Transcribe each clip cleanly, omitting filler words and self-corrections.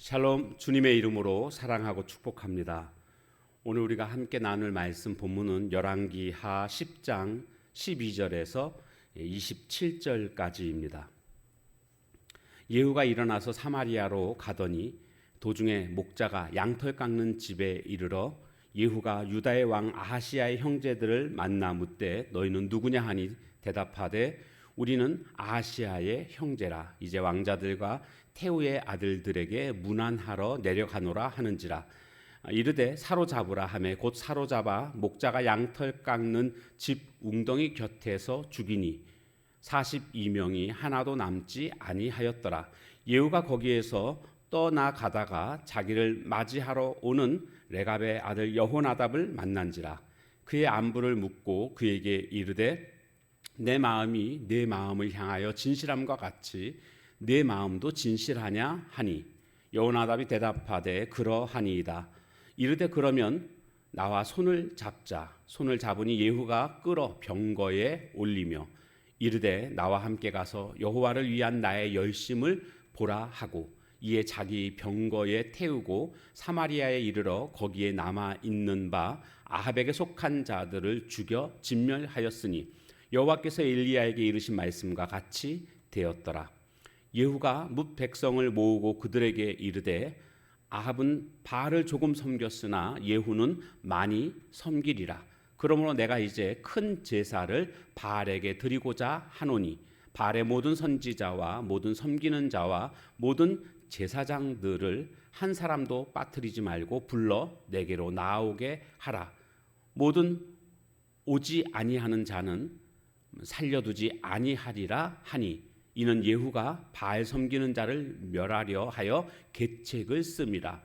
샬롬, 주님의 이름으로 사랑하고 축복합니다. 오늘 우리가 함께 나눌 말씀 본문은 열왕기하 10장 12절에서 27절까지입니다. 예후가 일어나서 사마리아로 가더니 도중에 목자가 양털 깎는 집에 이르러 예후가 유다의 왕 아하시야의 형제들을 만나 묻되 너희는 누구냐 하니 대답하되 우리는 아하시야의 형제라. 이제 왕자들과 태우의 아들들에게 문안하러 내려가노라 하는지라. 이르되 사로잡으라 하매 곧 사로잡아 목자가 양털 깎는 집 웅덩이 곁에서 죽이니 42명이 하나도 남지 아니하였더라. 예후가 거기에서 떠나가다가 자기를 맞이하러 오는 레갑의 아들 여호나답을 만난지라. 그의 안부를 묻고 그에게 이르되 내 마음이 내 마음을 향하여 진실함과 같이 내 마음도 진실하냐 하니 여호나답이 대답하되 그러하니이다. 이르되 그러면 나와 손을 잡자. 손을 잡으니 예후가 끌어 병거에 올리며 이르되 나와 함께 가서 여호와를 위한 나의 열심을 보라 하고 이에 자기 병거에 태우고 사마리아에 이르러 거기에 남아 있는 바 아합에게 속한 자들을 죽여 진멸하였으니 여호와께서 엘리야에게 이르신 말씀과 같이 되었더라. 예후가 뭇 백성을 모으고 그들에게 이르되 아합은 바알을 조금 섬겼으나 예후는 많이 섬기리라. 그러므로 내가 이제 큰 제사를 바알에게 드리고자 하노니 바알의 모든 선지자와 모든 섬기는 자와 모든 제사장들을 한 사람도 빠뜨리지 말고 불러 내게로 나오게 하라. 모든 오지 아니하는 자는 살려두지 아니하리라 하니 이는 예후가 바알 섬기는 자를 멸하려 하여 계책을 씁니다.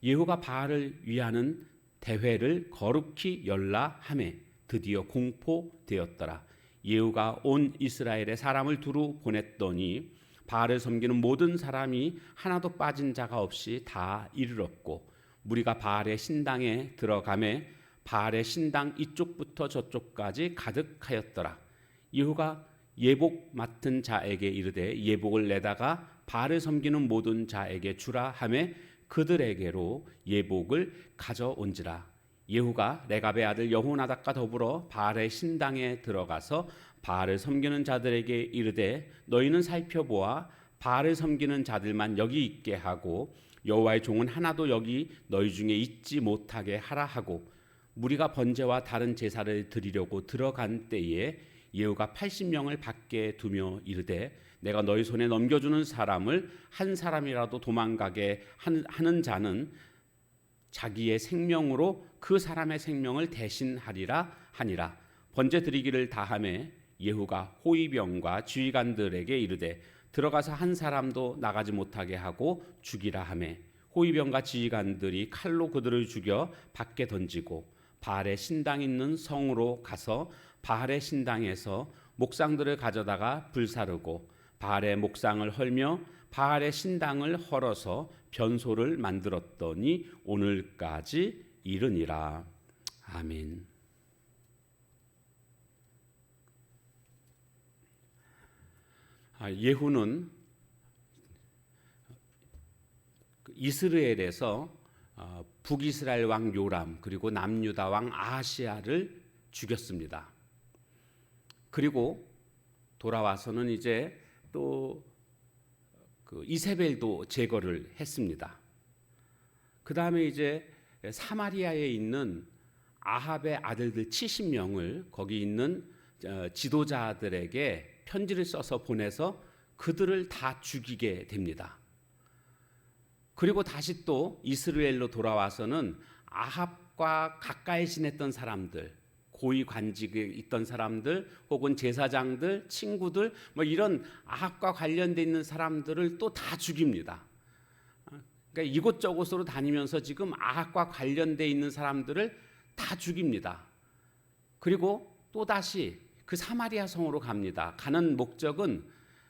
예후가 바알을 위하는 대회를 거룩히 열라 하매 드디어 공포되었더라. 예후가 온 이스라엘에 사람을 두루 보냈더니 바알을 섬기는 모든 사람이 하나도 빠진 자가 없이 다 이르렀고 무리가 바알의 신당에 들어가매 바알의 신당 이쪽부터 저쪽까지 가득하였더라. 예후가 예복 맡은 자에게 이르되 예복을 내다가 바알을 섬기는 모든 자에게 주라 하매 그들에게로 예복을 가져온지라. 예후가 레갑의 아들 여호나답과 더불어 바알의 신당에 들어가서 바알을 섬기는 자들에게 이르되 너희는 살펴보아 바알을 섬기는 자들만 여기 있게 하고 여호와의 종은 하나도 여기 너희 중에 있지 못하게 하라 하고 무리가 번제와 다른 제사를 드리려고 들어간 때에 예후가 80명을 밖에 두며 이르되 내가 너희 손에 넘겨주는 사람을 한 사람이라도 도망가게 하는 자는 자기의 생명으로 그 사람의 생명을 대신하리라 하니라. 번제 드리기를 다하매 예후가 호위병과 지휘관들에게 이르되 들어가서 한 사람도 나가지 못하게 하고 죽이라 하매 호위병과 지휘관들이 칼로 그들을 죽여 밖에 던지고 바알의 신당 있는 성으로 가서 바알의 신당에서 목상들을 가져다가 불사르고 바알의 목상을 헐며 바알의 신당을 헐어서 변소를 만들었더니 오늘까지 이르니라. 아멘. 예후는 이스라엘에서 북이스라엘 왕 요람 그리고 남유다 왕 아하시야를 죽였습니다. 그리고 돌아와서는 이제 또 이세벨도 제거를 했습니다. 그 다음에 이제 사마리아에 있는 아합의 아들들 70명을 거기 있는 지도자들에게 편지를 써서 보내서 그들을 다 죽이게 됩니다. 그리고 다시 또 이스라엘로 돌아와서는 아합과 가까이 지냈던 사람들, 고위 관직에 있던 사람들 혹은 제사장들, 친구들 뭐 이런 아합과 관련돼 있는 사람들을 또 다 죽입니다. 그러니까 이곳저곳으로 다니면서 지금 아합과 관련돼 있는 사람들을 다 죽입니다. 그리고 또 다시 그 사마리아 성으로 갑니다. 가는 목적은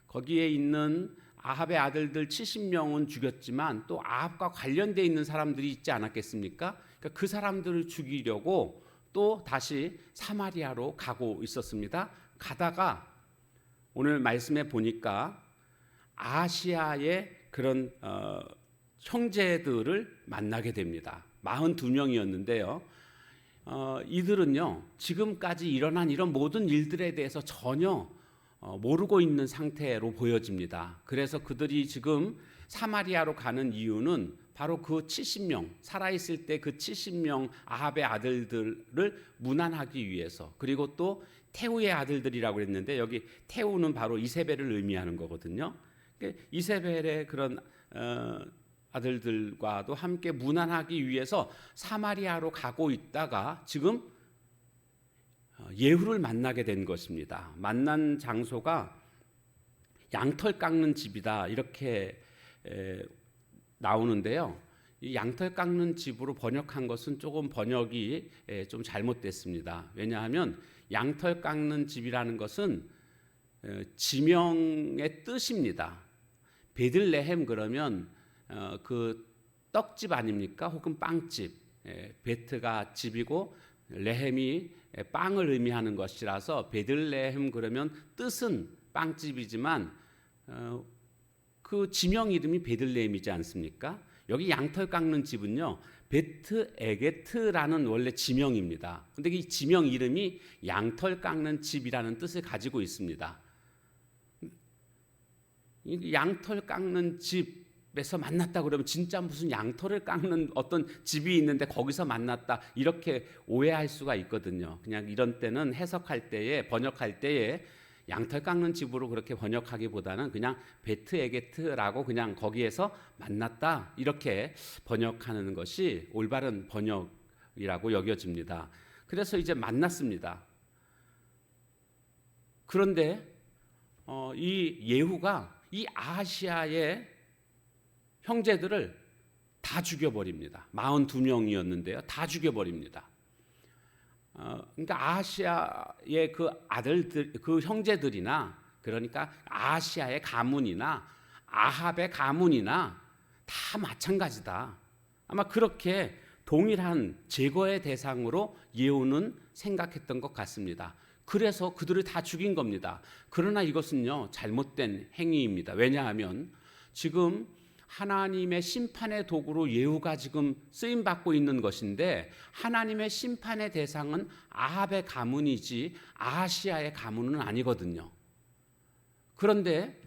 거기에 있는 아합의 아들들 70명은 죽였지만 또 아합과 관련돼 있는 사람들이 있지 않았겠습니까? 그러니까 그 사람들을 죽이려고 또 다시 사마리아로 가고 있었습니다. 가다가 오늘 말씀에 보니까 아시아의 그런 형제들을 만나게 됩니다. 42명이었는데요. 이들은요, 지금까지 일어난 이런 모든 일들에 대해서 전혀 모르고 있는 상태로 보여집니다. 그래서 그들이 지금 사마리아로 가는 이유는 바로 그 70명, 살아있을 때 그 70명 아합의 아들들을 문안하기 위해서, 그리고 또 태우의 아들들이라고 했는데 여기 태우는 바로 이세벨을 의미하는 거거든요. 이세벨의 그런 아들들과도 함께 문안하기 위해서 사마리아로 가고 있다가 지금 예후를 만나게 된 것입니다. 만난 장소가 양털 깎는 집이다 이렇게 나오는데요. 이 양털 깎는 집으로 번역한 것은 조금 번역이 좀 잘못됐습니다. 왜냐하면 양털 깎는 집이라는 것은 지명의 뜻입니다. 베들레헴 그러면 그 떡집 아닙니까? 혹은 빵집. 베트가 집이고 레헴이 빵을 의미하는 것이라서 베들레헴 그러면 뜻은 빵집이지만 그 지명 이름이 베들레헴이지 않습니까? 여기 양털 깎는 집은요, 베트 에게트라는 원래 지명입니다. 근데 이 지명 이름이 양털 깎는 집이라는 뜻을 가지고 있습니다. 양털 깎는 집에서 만났다 그러면 진짜 무슨 양털을 깎는 어떤 집이 있는데 거기서 만났다 이렇게 오해할 수가 있거든요. 그냥 이런 때는 해석할 때에 번역할 때에 양털 깎는 집으로 그렇게 번역하기보다는 그냥 베트 에게트라고 그냥 거기에서 만났다 이렇게 번역하는 것이 올바른 번역이라고 여겨집니다. 그래서 이제 만났습니다. 그런데 이 예후가 이 아하시아의 형제들을 다 죽여버립니다. 42명이었는데요. 다 죽여버립니다. 그러니까 아하시아의 그 아들들, 그 형제들이나 그러니까 아하시아의 가문이나 아합의 가문이나 다 마찬가지다. 아마 그렇게 동일한 제거의 대상으로 예후는 생각했던 것 같습니다. 그래서 그들을 다 죽인 겁니다. 그러나 이것은요, 잘못된 행위입니다. 왜냐하면 지금 하나님의 심판의 도구로 예후가 지금 쓰임 받고 있는 것인데 하나님의 심판의 대상은 아합의 가문이지 아하시아의 가문은 아니거든요. 그런데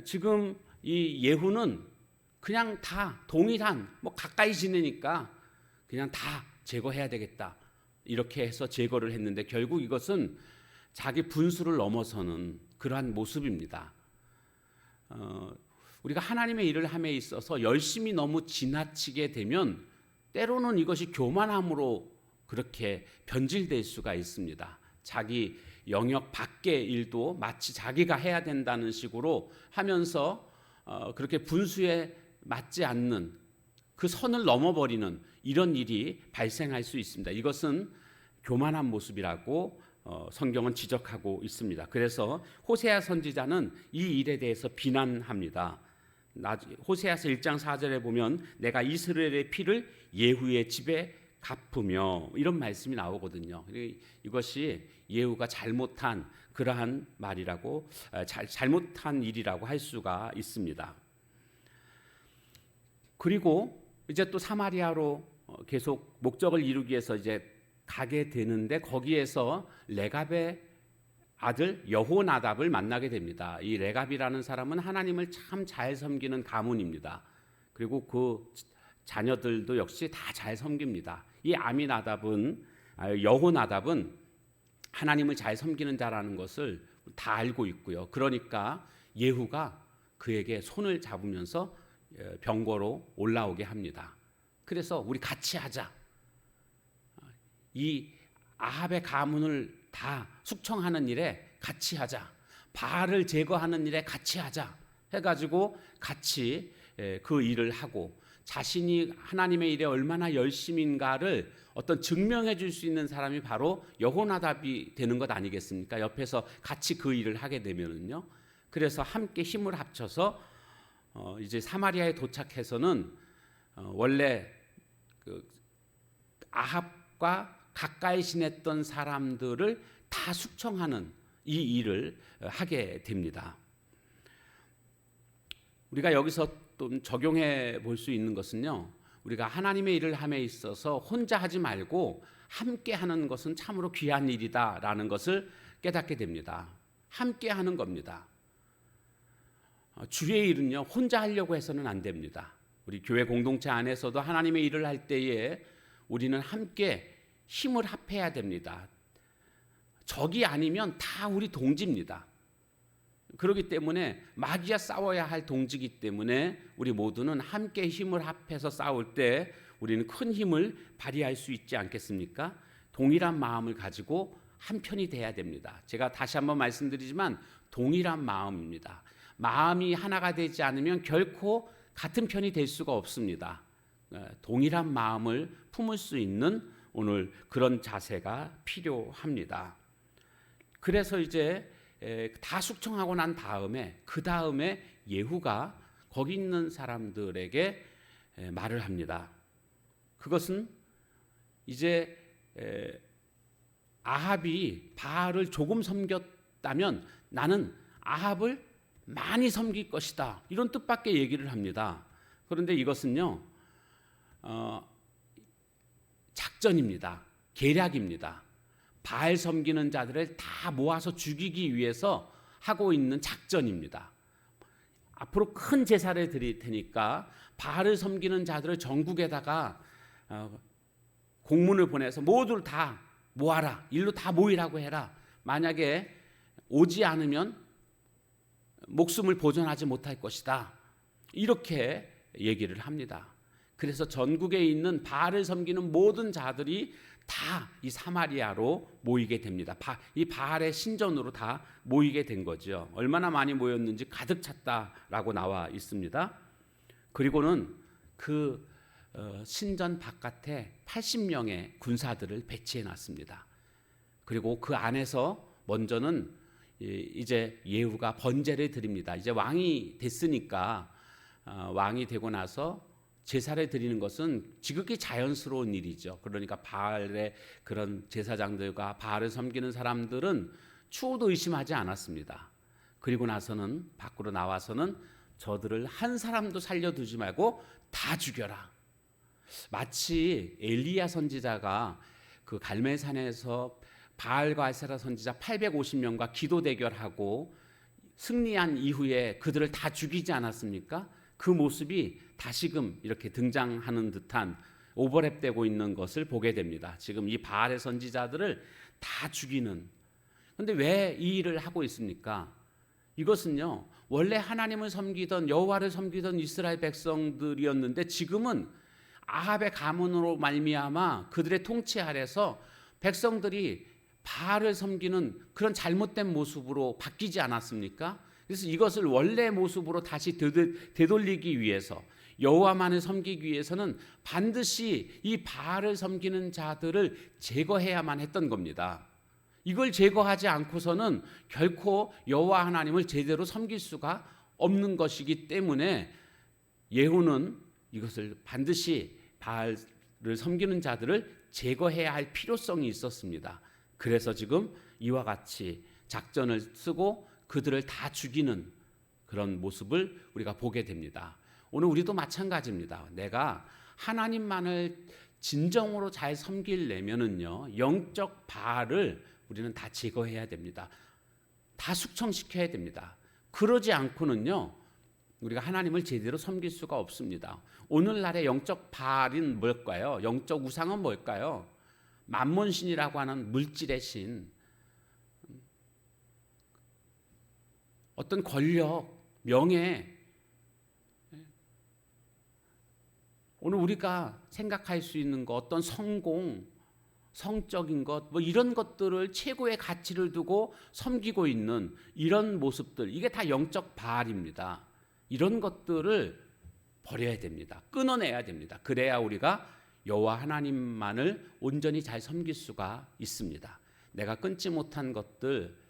지금 이 예후는 그냥 다 동일한 가까이 지내니까 그냥 다 제거해야 되겠다 이렇게 해서 제거를 했는데 결국 이것은 자기 분수를 넘어서는 그러한 모습입니다. 우리가 하나님의 일을 함에 있어서 열심히 너무 지나치게 되면 때로는 이것이 교만함으로 그렇게 변질될 수가 있습니다. 자기 영역 밖의 일도 마치 자기가 해야 된다는 식으로 하면서 그렇게 분수에 맞지 않는 그 선을 넘어버리는 이런 일이 발생할 수 있습니다. 이것은 교만한 모습이라고 성경은 지적하고 있습니다. 그래서 호세아 선지자는 이 일에 대해서 비난합니다. 호세아서 1장 4절에 보면 내가 이스라엘의 피를 예후의 집에 갚으며 이런 말씀이 나오거든요. 이것이 예후가 잘못한 그러한 말이라고 잘못한 일이라고 할 수가 있습니다. 그리고 이제 또 사마리아로 계속 목적을 이루기 위해서 이제 가게 되는데 거기에서 레갑의 아들 여호나답을 만나게 됩니다. 이 레갑이라는 사람은 하나님을 참 잘 섬기는 가문입니다. 그리고 그 자녀들도 역시 다 잘 섬깁니다. 이 여호나답은 하나님을 잘 섬기는 자라는 것을 다 알고 있고요. 그러니까 예후가 그에게 손을 잡으면서 병거로 올라오게 합니다. 그래서 우리 같이 하자. 이 아합의 가문을 다 숙청하는 일에 같이 하자. 바알을 제거하는 일에 같이 하자. 해가지고 같이 그 일을 하고 자신이 하나님의 일에 얼마나 열심인가를 어떤 증명해 줄 수 있는 사람이 바로 여호나답이 되는 것 아니겠습니까? 옆에서 같이 그 일을 하게 되면은요. 그래서 함께 힘을 합쳐서 이제 사마리아에 도착해서는 원래 그 아합과 가까이 지냈던 사람들을 다 숙청하는 이 일을 하게 됩니다. 우리가 여기서 또 적용해 볼 수 있는 것은요, 우리가 하나님의 일을 함에 있어서 혼자 하지 말고 함께 하는 것은 참으로 귀한 일이다라는 것을 깨닫게 됩니다. 함께 하는 겁니다. 주의 일은요, 혼자 하려고 해서는 안 됩니다. 우리 교회 공동체 안에서도 하나님의 일을 할 때에 우리는 함께 힘을 합해야 됩니다. 적이 아니면 다 우리 동지입니다. 그렇기 때문에 마귀와 싸워야 할 동지이기 때문에 우리 모두는 함께 힘을 합해서 싸울 때 우리는 큰 힘을 발휘할 수 있지 않겠습니까? 동일한 마음을 가지고 한편이 돼야 됩니다. 제가 다시 한번 말씀드리지만 동일한 마음입니다. 마음이 하나가 되지 않으면 결코 같은 편이 될 수가 없습니다. 동일한 마음을 품을 수 있는 오늘 그런 자세가 필요합니다. 그래서 이제 다 숙청하고 난 다음에 그 다음에 예후가 거기 있는 사람들에게 말을 합니다. 그것은 이제 아합이 바알을 조금 섬겼다면 나는 아합을 많이 섬길 것이다, 이런 뜻밖의 얘기를 합니다. 그런데 이것은요, 작전입니다. 계략입니다. 바알 섬기는 자들을 다 모아서 죽이기 위해서 하고 있는 작전입니다. 앞으로 큰 제사를 드릴 테니까 바알을 섬기는 자들을 전국에다가 공문을 보내서 모두를 다 모아라, 일로 다 모이라고 해라. 만약에 오지 않으면 목숨을 보존하지 못할 것이다, 이렇게 얘기를 합니다. 그래서 전국에 있는 바알을 섬기는 모든 자들이 다 이 사마리아로 모이게 됩니다. 이 바알의 신전으로 다 모이게 된 거죠. 얼마나 많이 모였는지 가득 찼다라고 나와 있습니다. 그리고는 그 신전 바깥에 80명의 군사들을 배치해 놨습니다. 그리고 그 안에서 먼저는 이제 예후가 번제를 드립니다. 이제 왕이 됐으니까 왕이 되고 나서 제사를 드리는 것은 지극히 자연스러운 일이죠. 그러니까 바알의 그런 제사장들과 바알을 섬기는 사람들은 추호도 의심하지 않았습니다. 그리고 나서는 밖으로 나와서는 저들을 한 사람도 살려두지 말고 다 죽여라. 마치 엘리야 선지자가 그 갈멜산에서 바알과 아세라 선지자 850명과 기도 대결하고 승리한 이후에 그들을 다 죽이지 않았습니까? 그 모습이 다시금 이렇게 등장하는 듯한 오버랩되고 있는 것을 보게 됩니다. 지금 이 바알의 선지자들을 다 죽이는. 그런데 왜 이 일을 하고 있습니까? 이것은요, 원래 하나님을 섬기던 여호와를 섬기던 이스라엘 백성들이었는데 지금은 아합의 가문으로 말미암아 그들의 통치 아래서 백성들이 바알을 섬기는 그런 잘못된 모습으로 바뀌지 않았습니까? 그래서 이것을 원래 모습으로 다시 되돌리기 위해서, 여호와만을 섬기기 위해서는 반드시 이 바알을 섬기는 자들을 제거해야만 했던 겁니다. 이걸 제거하지 않고서는 결코 여호와 하나님을 제대로 섬길 수가 없는 것이기 때문에 예후는 이것을 반드시 바알을 섬기는 자들을 제거해야 할 필요성이 있었습니다. 그래서 지금 이와 같이 작전을 쓰고 그들을 다 죽이는 그런 모습을 우리가 보게 됩니다. 오늘 우리도 마찬가지입니다. 내가 하나님만을 진정으로 잘 섬기려면은요, 영적 바알을 우리는 다 제거해야 됩니다. 다 숙청시켜야 됩니다. 그러지 않고는요, 우리가 하나님을 제대로 섬길 수가 없습니다. 오늘날의 영적 바알은 뭘까요? 영적 우상은 뭘까요? 만몬신이라고 하는 물질의 신, 어떤 권력, 명예, 오늘 우리가 생각할 수 있는 것, 어떤 성공, 성적인 것, 뭐 이런 것들을 최고의 가치를 두고 섬기고 있는 이런 모습들, 이게 다 영적 바알입니다. 이런 것들을 버려야 됩니다. 끊어내야 됩니다. 그래야 우리가 여호와 하나님만을 온전히 잘 섬길 수가 있습니다. 내가 끊지 못한 것들,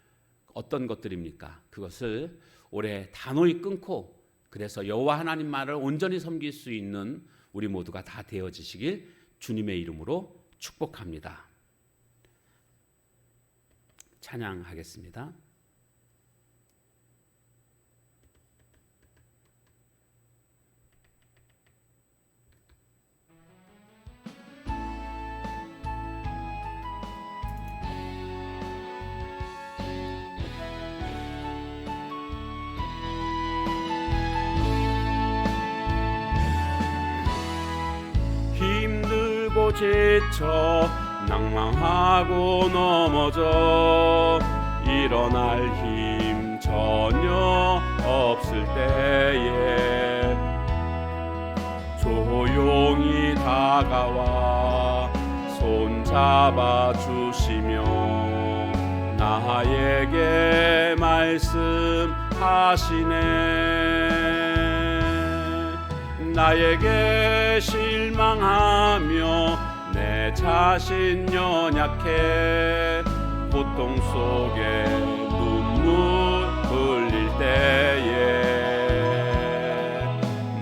어떤 것들입니까? 그것을 올해 단호히 끊고, 그래서 여호와 하나님만을 온전히 섬길 수 있는 우리 모두가 다 되어지시길 주님의 이름으로 축복합니다. 찬양하겠습니다. 힘없고 지쳐 낭망하고 넘어져 일어날 힘 전혀 없을 때에 조용히 다가와 손잡아 주시며 나에게 말씀하시네. 나에게 실망하며 내 자신 연약해 고통 속에 눈물 흘릴 때에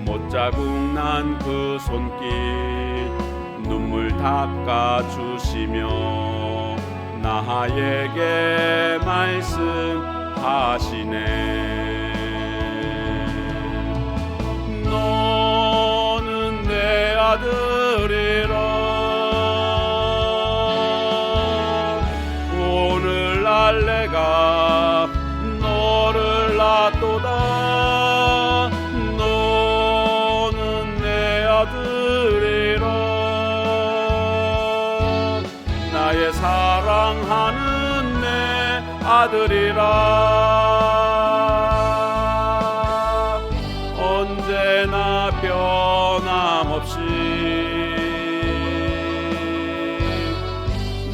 못자국 난 그 손길 눈물 닦아 주시며 나에게 말씀하시네. 너는 내 아들이라 오늘날 내가 너를 낳도다. 너는 내 아들이라 나의 사랑하는 내 아들이라 언제나 변함없이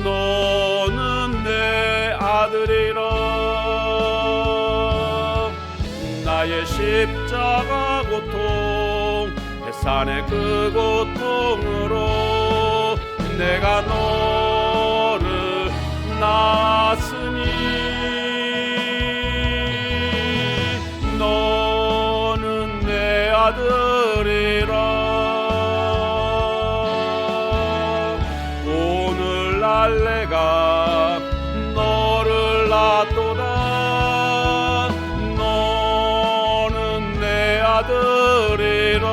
너는 내 아들이라. 나의 십자가 고통 해산의 그 고통으로 내가 너를 낳았으니 너는 내 아들이라. 오늘날 내가 너를 낳도다. 너는 내 아들이라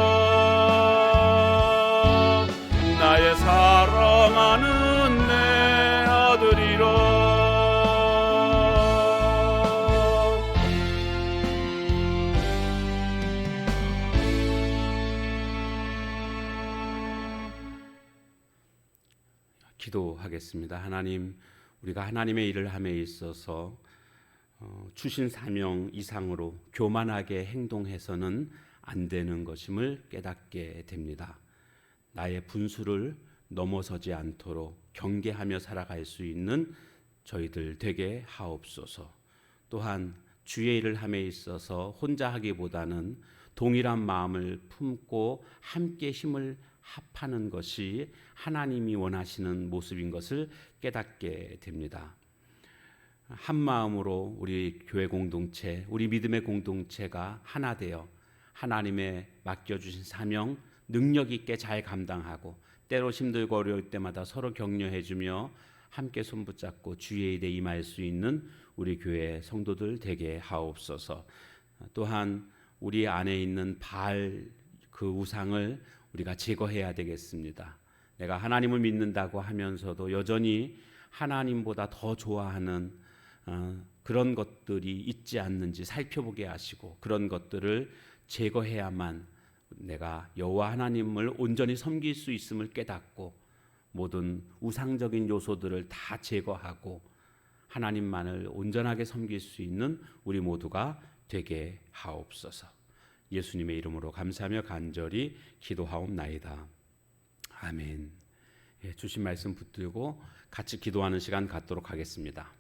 나의 사랑하는 내 아들이라. 기도하겠습니다. 하나님, 우리가 하나님의 일을 함에 있어서 주신 사명 이상으로 교만하게 행동해서는 안 되는 것임을 깨닫게 됩니다. 나의 분수를 넘어서지 않도록 경계하며 살아갈 수 있는 저희들 되게 하옵소서. 또한 주의 일을 함에 있어서 혼자 하기보다는 동일한 마음을 품고 함께 힘을 합하는 것이 하나님이 원하시는 모습인 것을 깨닫게 됩니다. 한 마음으로 우리 교회 공동체, 우리 믿음의 공동체가 하나 되어 하나님의 맡겨주신 사명 능력 있게 잘 감당하고 때로 힘들고 어려울 때마다 서로 격려해주며 함께 손붙잡고 주의 일에 임할 수 있는 우리 교회 성도들 되게 하옵소서. 또한 우리 안에 있는 바알 그 우상을 우리가 제거해야 되겠습니다. 내가 하나님을 믿는다고 하면서도 여전히 하나님보다 더 좋아하는 그런 것들이 있지 않는지 살펴보게 하시고 그런 것들을 제거해야만 내가 여호와 하나님을 온전히 섬길 수 있음을 깨닫고 모든 우상적인 요소들을 다 제거하고 하나님만을 온전하게 섬길 수 있는 우리 모두가 되게 하옵소서. 예수님의 이름으로 감사하며 간절히 기도하옵나이다. 아멘. 주신 말씀 붙들고 같이 기도하는 시간 갖도록 하겠습니다.